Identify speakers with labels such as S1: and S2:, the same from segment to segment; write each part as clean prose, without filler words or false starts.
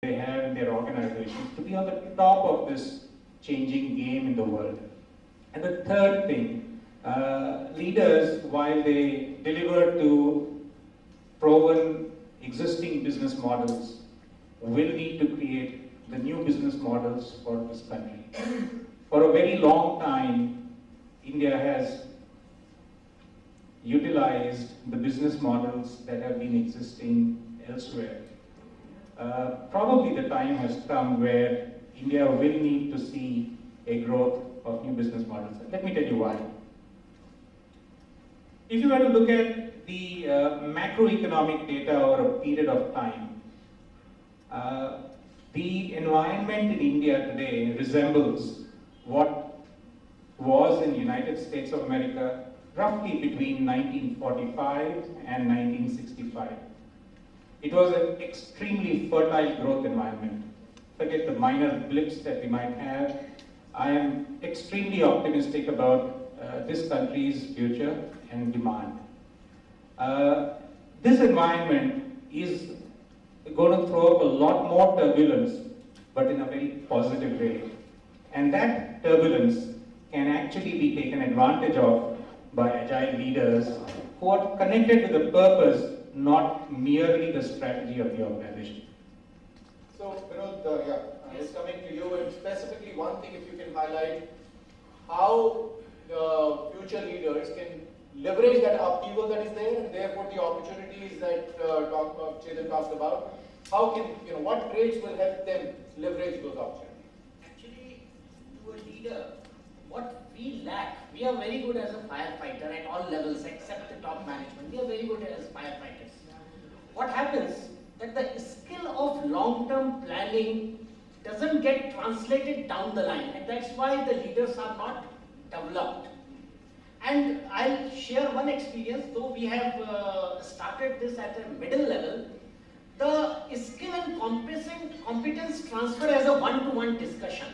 S1: they have in their organizations to be on the top of this changing game in the world. And the third thing, leaders, while they deliver to proven existing business models, will need to create the new business models for this country. For a very long time, India has utilized the business models that have been existing elsewhere. Probably the time has come where India will need to see a growth of new business models. Let me tell you why. If you were to look at the macroeconomic data over a period of time, the environment in India today resembles what was in the United States of America roughly between 1945 and 1965. It was an extremely fertile growth environment. Forget the minor blips that we might have. I am extremely optimistic about this country's future and demand. This environment is going to throw up a lot more turbulence, but in a very positive way. And that turbulence can actually be taken advantage of by agile leaders who are connected to the purpose, not merely the strategy of the organization.
S2: So, Vinod, it's coming to you, and specifically one thing, if you can highlight how the future leaders can leverage that upheaval that is there, and therefore the opportunities that Chetan talked about. How can, what traits will help them leverage those opportunities?
S3: Actually, to a leader, what we lack, we are very good as a firefighter at all levels except the top management. We are very good as firefighters. What happens that the skill of long-term planning doesn't get translated down the line, and that's why the leaders are not developed. And I'll share one experience, though we have started this at a middle level. The skill and competence transfer as a one-to-one discussion.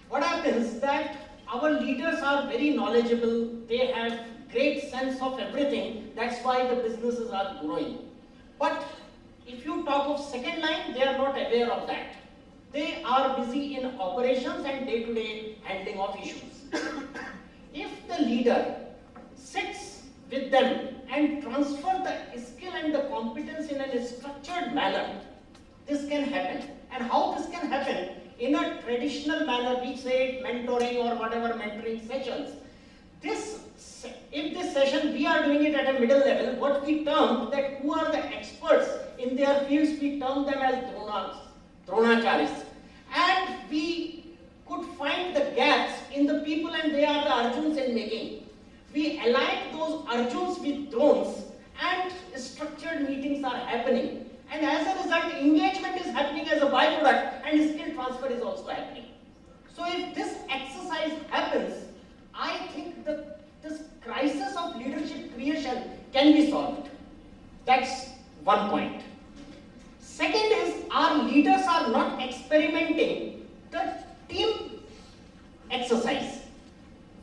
S3: What happens that our leaders are very knowledgeable, they have great sense of everything, that's why the businesses are growing. But if you talk of second line, they are not aware of that. They are busy in operations and day-to-day handling of issues. If the leader sits with them and transfer the skill and the competence in a structured manner, this can happen. And how this can happen? In a traditional manner, we say mentoring or whatever mentoring sessions. If this session we are doing it at a middle level, what we term that who are the experts in their fields, we term them as Dronacharis. And we could find the gaps in the people, and they are the Arjuns in making. We align those Arjuns with drones, and structured meetings are happening. And as a result, engagement is happening as a byproduct, and skill transfer is also happening. So if this exercise happens, I think that this crisis of leadership creation can be solved. That's one point. Second is, our leaders are not experimenting the team exercise.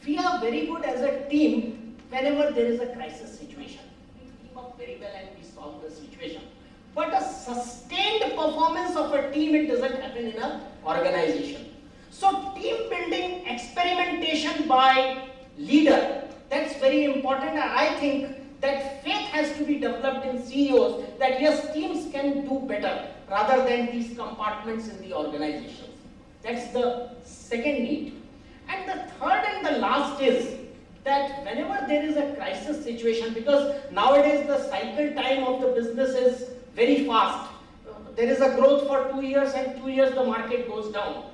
S3: We are very good as a team whenever there is a crisis situation. We team up very well and we solve the situation. But a sustained performance of a team, it doesn't happen in an organization. So team building, experimentation by leader, that's very important. And I think that faith has to be developed in CEOs that yes, teams can do better rather than these compartments in the organizations. That's the second need. And the third and the last is that whenever there is a crisis situation, because nowadays the cycle time of the business is very fast. There is a growth for 2 years, and 2 years the market goes down.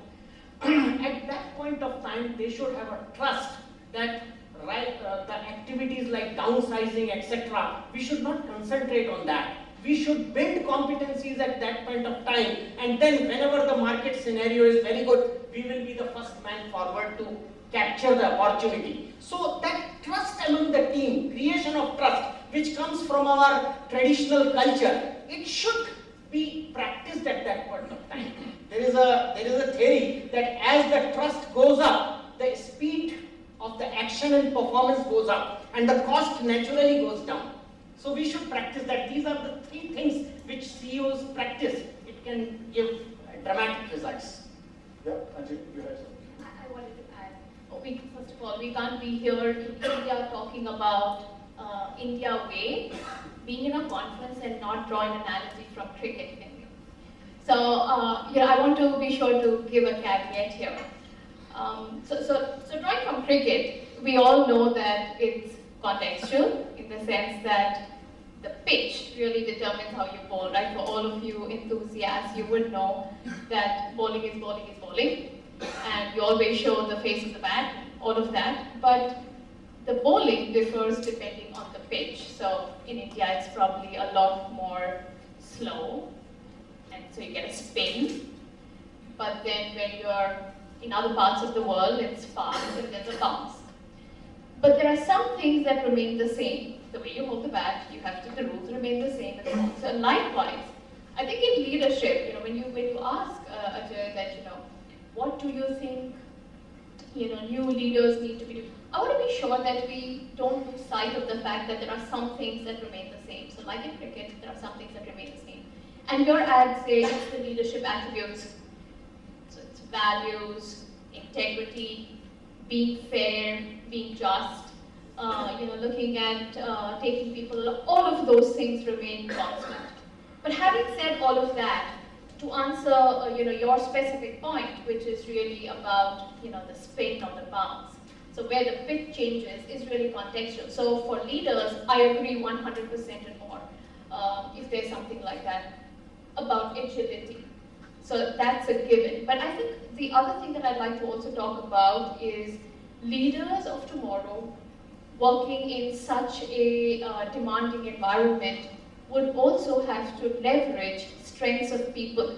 S3: At that point of time, they should have a trust that the activities like downsizing, etc., we should not concentrate on that. We should build competencies at that point of time, and then whenever the market scenario is very good, we will be the first man forward to capture the opportunity. So that trust among the team, creation of trust, which comes from our traditional culture, it should be practiced at that point of time. There is a theory that as the trust goes up, the speed of the action and performance goes up, and the cost naturally goes down. So we should practice that. These are the three things which CEOs practice. It can give dramatic results.
S2: Yeah, Anjali, you had something.
S4: I wanted to add, first of all, we can't be here in India talking about India way, being in a conference and not draw an analogy from cricket. So, I want to be sure to give a caveat here. So drawing from cricket, we all know that it's contextual in the sense that the pitch really determines how you bowl, right? For all of you enthusiasts, you would know that bowling is bowling is bowling, and you always show the face of the bat, all of that. But the bowling differs depending on the pitch. So in India, it's probably a lot more slow, and so you get a spin. But then when you're in other parts of the world, it's fast and there's a bounce. But there are some things that remain the same. The way you hold the bat, the rules remain the same. So likewise, I think in leadership, when you ask Ajay that, what do you think, new leaders need to be doing? I want to be sure that we don't lose sight of the fact that there are some things that remain the same. So like in cricket, there are some things that remain the same. And your ad says it's the leadership attributes. So it's values, integrity, being fair, being just, looking at taking people, all of those things remain constant. But having said all of that, to answer, your specific point, which is really about, the spin or the bounce. So where the pitch changes is really contextual. So for leaders, I agree 100% and more, if there's something like that, about agility. So that's a given. But I think the other thing that I'd like to also talk about is leaders of tomorrow working in such a demanding environment would also have to leverage strengths of people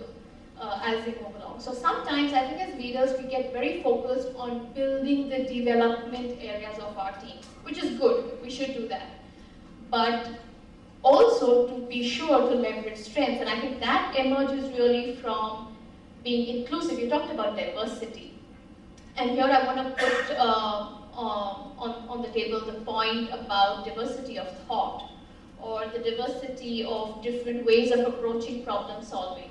S4: as they move along. So sometimes I think as leaders we get very focused on building the development areas of our team, which is good, we should do that. But also to be sure to leverage strengths, and I think that emerges really from being inclusive. You talked about diversity. And here I want to put on the table the point about diversity of thought, or the diversity of different ways of approaching problem solving,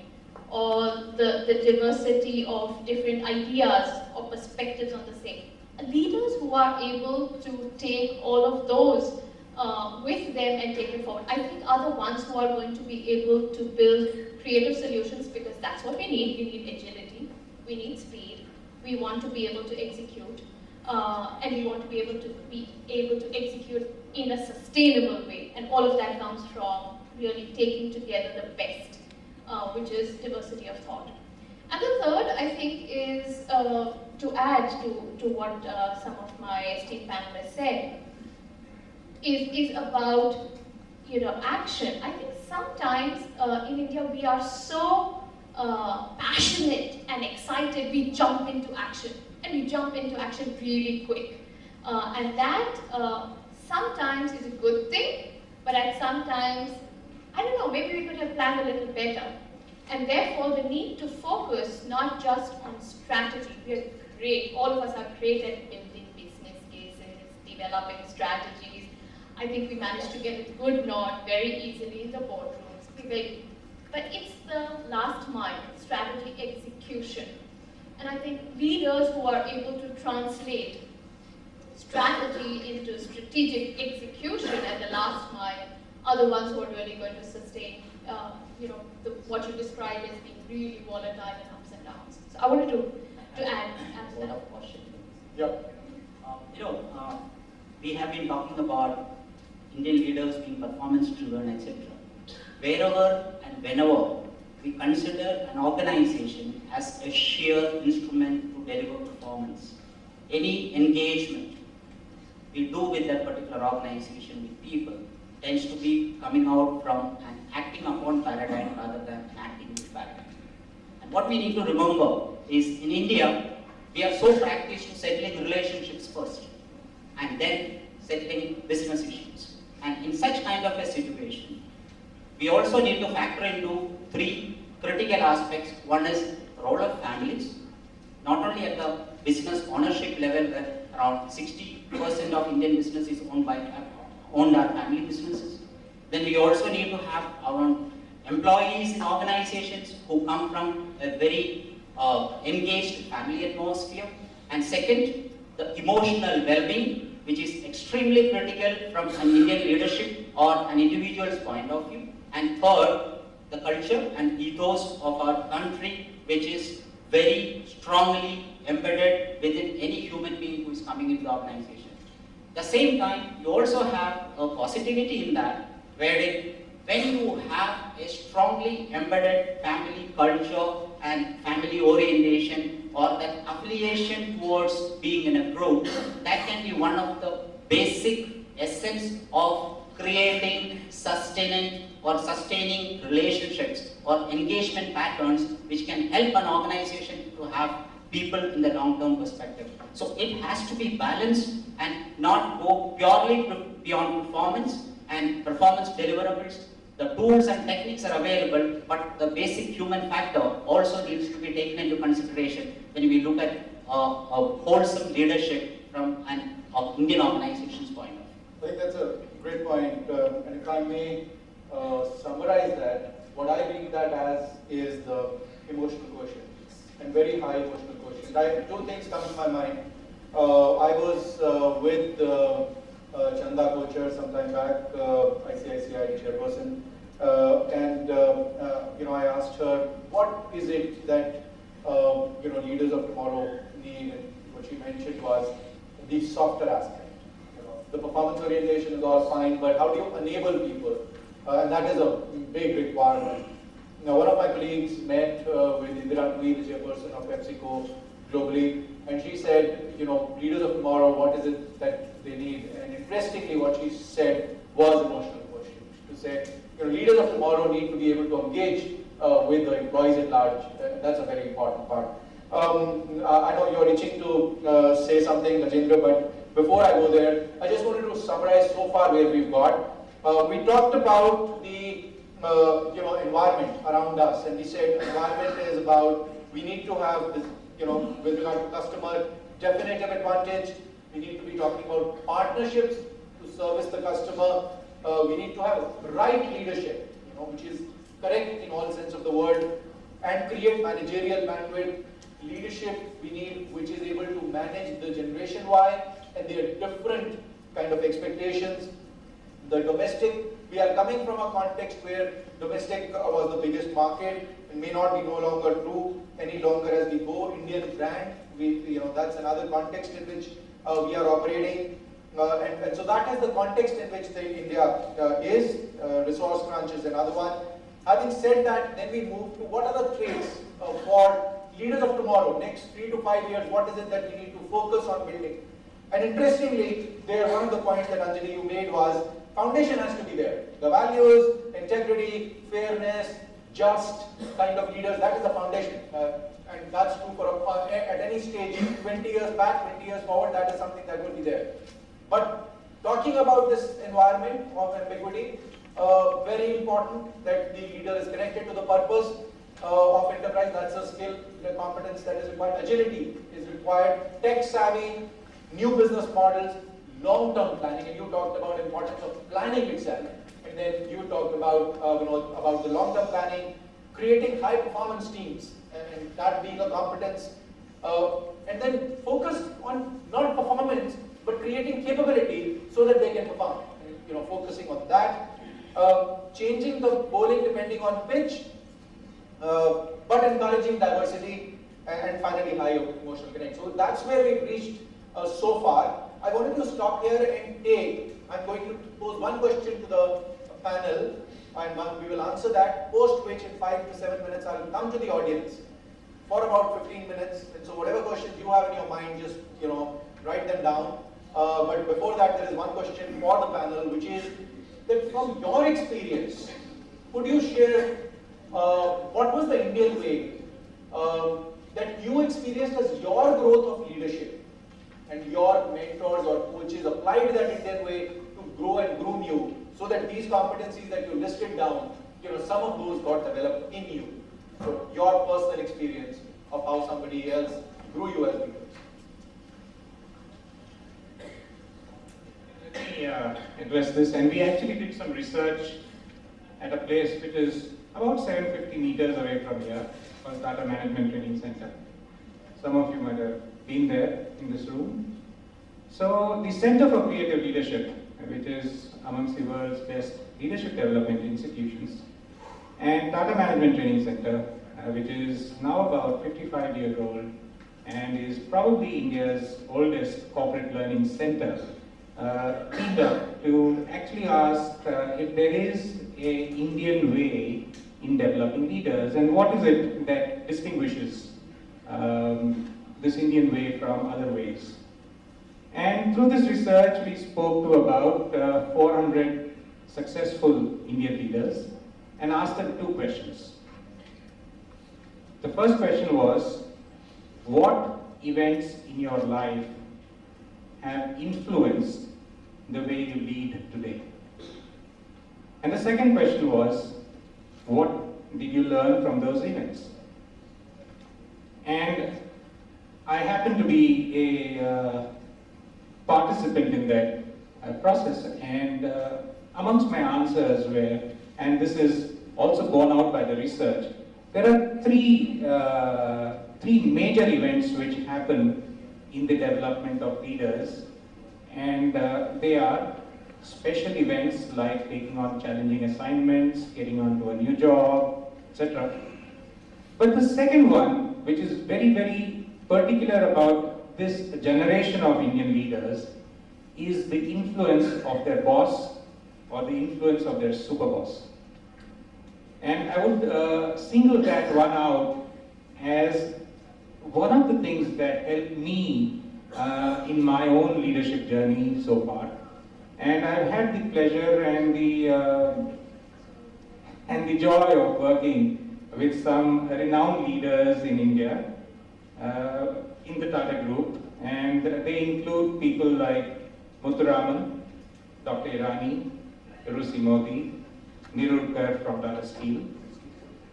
S4: or the diversity of different ideas or perspectives on the same. Leaders who are able to take all of those with them and take it forward, I think are the ones who are going to be able to build creative solutions, because that's what we need. We need agility, we need speed, we want to be able to execute, and we want to be able to execute in a sustainable way. And all of that comes from really taking together the best, which is diversity of thought. And the third, I think, is to add to what some of my esteemed panelists said, is about action. I think sometimes in India we are so passionate and excited, we jump into action, and we jump into action really quick. And that sometimes is a good thing, but at sometimes, I don't know, maybe we could have planned a little better. And therefore the need to focus not just on strategy. We are great, all of us are great at building business cases, developing strategies. I think we managed to get a good nod very easily in the boardrooms. But it's the last mile, strategy execution. And I think leaders who are able to translate strategy into strategic execution at the last mile are the ones who are really going to sustain, what you described as being really volatile and ups and downs. So I wanted to add to that portion.
S2: Yep.
S5: We have been talking about Indian leaders being performance-driven, etc. Wherever and whenever we consider an organization as a sheer instrument to deliver performance, any engagement we do with that particular organization, with people, tends to be coming out from an acting upon paradigm rather than an acting with paradigm. And what we need to remember is, in India, we are so practiced to settling relationships first, and then settling business issues. And in such kind of a situation, we also need to factor into three critical aspects. One is the role of families, not only at the business ownership level, where around 60% of Indian business is owned are family businesses. Then we also need to have our own employees in organizations who come from a very engaged family atmosphere. And second, the emotional well-being, which is extremely critical from an Indian leadership or an individual's point of view. And third, the culture and ethos of our country, which is very strongly embedded within any human being who is coming into the organization. At the same time, you also have a positivity in that, wherein when you have a strongly embedded family culture and family orientation, or that affiliation towards being in a group, that can be one of the basic essence of creating, sustaining relationships or engagement patterns which can help an organization to have people in the long-term perspective. So it has to be balanced and not go purely beyond performance and performance deliverables. The tools and techniques are available, but the basic human factor also needs to be taken into consideration when we look at a wholesome leadership from an Indian organization's point of view.
S2: I think that's a great point, and if I may summarize that, what I read that as is the emotional quotient, and very high emotional quotient. Two things come to my mind. I was with Chanda Kocher some time back, ICICI chairperson, and I asked her, what is it that leaders of tomorrow need, and what she mentioned was the softer aspect. The performance orientation is all fine, but how do you enable people? And that is a big requirement. Now, one of my colleagues met with Indira Nui, the chairperson of PepsiCo globally, and she said, leaders of tomorrow, what is it that they need? And interestingly, what she said was emotional quotient. To say, leaders of tomorrow need to be able to engage with the employees at large. That's a very important part. I know you're itching to say something, Rajendra, but before I go there, I just wanted to summarize so far where we've got. We talked about the environment around us, and we said environment is about, we need to have this, with regard to customer definitive advantage. We need to be talking about partnerships to service the customer. We need to have right leadership, which is correct in all sense of the word, and create managerial bandwidth. Leadership we need, which is able to manage the generation Y and their different kind of expectations. The domestic, we are coming from a context where domestic was the biggest market, and may not be no longer true any longer as we go. Indian brand, that's another context in which we are operating, and so that is the context in which India is. Resource crunch is another one. Having said that, then we move to what are the traits for leaders of tomorrow, next 3 to 5 years, what is it that we need to focus on building? And interestingly, one of the points that Anjali you made was, foundation has to be there. The values, integrity, fairness, just kind of leaders, that is the foundation. And that's true for at any stage, 20 years back, 20 years forward, that is something that will be there. But talking about this environment of ambiguity, very important that the leader is connected to the purpose of enterprise. That's a skill, the competence that is required. Agility is required. Tech savvy, new business models, long-term planning. And you talked about the importance of planning itself. And then you talked about about the long-term planning, creating high-performance teams, and that being a competence. And then focus on not performance, but creating capability so that they can perform. And, focusing on that. Changing the bowling depending on pitch. But encouraging diversity, and finally high emotional connect. So that's where we've reached so far. I wanted to stop here and I'm going to pose one question to the panel, and we will answer that, post which in 5 to 7 minutes I will come to the audience for about 15 minutes. And so whatever questions you have in your mind, just write them down. But before that, there is one question for the panel, which is that from your experience, could you share what was the Indian way that you experienced as your growth of leadership, and your mentors or coaches applied that Indian way to grow and groom you, so that these competencies that you listed down, some of those got developed in you. So your personal experience of how somebody else grew you as leaders.
S1: Let me address this, and we actually did some research at a place which is about 750 meters away from here, called Tata Management Training Center. Some of you might have been there in this room. So the Center for Creative Leadership, which is amongst the world's best leadership development institutions, and Tata Management Training Center, which is now about 55 years old and is probably India's oldest corporate learning center, teamed up to actually ask if there is an Indian way in developing leaders, and what is it that distinguishes this Indian way from other ways. And through this research, we spoke to about 400 successful Indian leaders and asked them two questions. The first question was, what events in your life have influenced the way you lead today? And the second question was, what did you learn from those events? And I happened to be a participant in that process, and amongst my answers were, and this is also borne out by the research, there are three major events which happen in the development of leaders, and they are special events like taking on challenging assignments, getting onto a new job, etc. But the second one, which is very, very particular about this generation of Indian leaders, is the influence of their boss or the influence of their super boss. And I would single that one out as one of the things that helped me in my own leadership journey so far. And I've had the pleasure and the joy of working with some renowned leaders in India, in the Tata Group, and they include people like Muthuraman, Dr. Irani, Rusi Modi, Nirurkar from Tata Steel.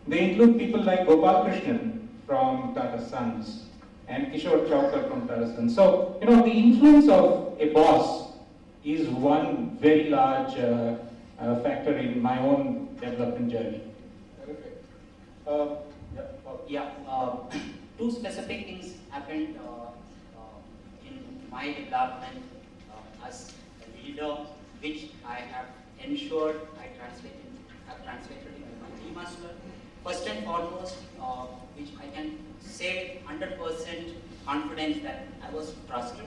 S1: They include people like Gopal Krishnan from Tata Sons and Kishore Chaukar from Tata Sons. So, the influence of a boss is one very large factor in my own development journey.
S2: Terrific.
S5: Two specific things happened in my development as a leader, which I have ensured have translated in my team as well. First and foremost, which I can say 100% confidence that I was trusted,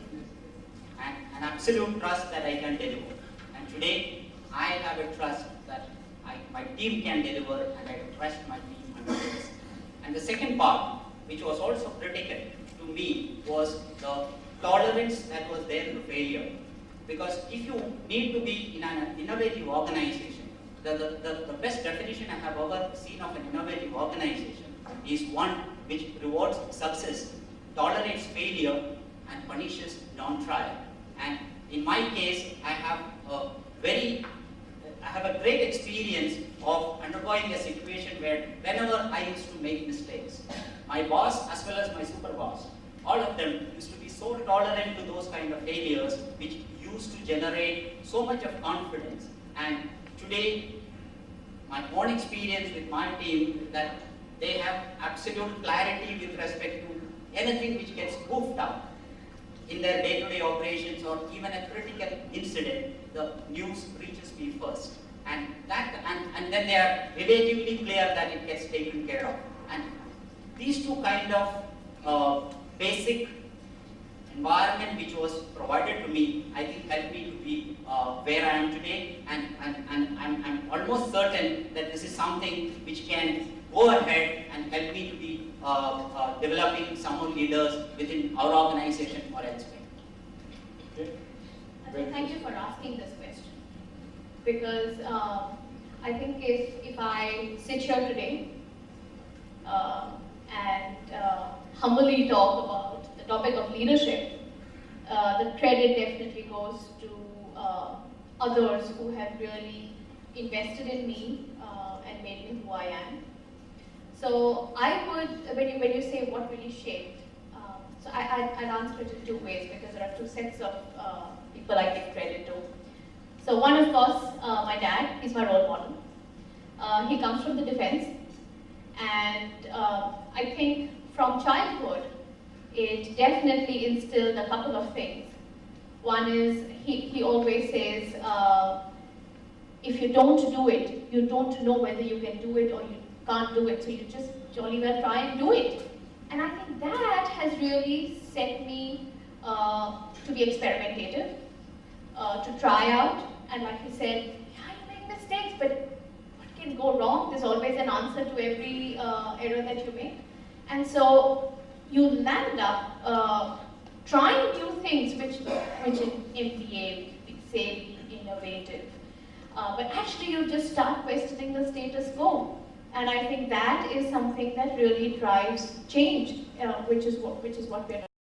S5: and an absolute trust that I can deliver. And today, I have a trust that my team can deliver, and I trust my team 100%. And the second part, which was also critical to me, was the tolerance that was there in the failure. Because if you need to be in an innovative organization, the best definition I have ever seen of an innovative organization is one which rewards success, tolerates failure, and punishes non-trial. And in my case, I have a great experience of undergoing a situation where whenever I used to make mistakes, my boss as well as my super boss, all of them used to be so tolerant to those kind of failures, which used to generate so much of confidence. And today, my own experience with my team, that they have absolute clarity with respect to anything which gets goofed up in their day-to-day operations, or even a critical incident, the news reaches me first. And then they are relatively clear that it gets taken care of. And these two kind of basic environment which was provided to me, I think helped me to be where I am today, and I'm almost certain that this is something which can go ahead and help me to be developing some more leaders within our organization or elsewhere.
S2: Okay.
S4: Thank you for asking this question, because I think if I sit here today and humbly talk about the topic of leadership, the credit definitely goes to others who have really invested in me and made me who I am. So I would, when you say what really shaped, so I'd answer it in two ways, because there are two sets of people I give credit to. So one, of course, my dad is my role model. He comes from the defense, and I think from childhood, it definitely instilled a couple of things. One is, he always says, if you don't do it, you don't know whether you can do it or you can't do it, so you just jolly well try and do it. And I think that has really set me to be experimentative, to try out, and like you said, yeah, you make mistakes, but what can go wrong? There's always an answer to every error that you make. And so you land up trying new things which in MBA we say innovative. But actually you just start questioning the status quo. And I think that is something that really drives change, which is what we're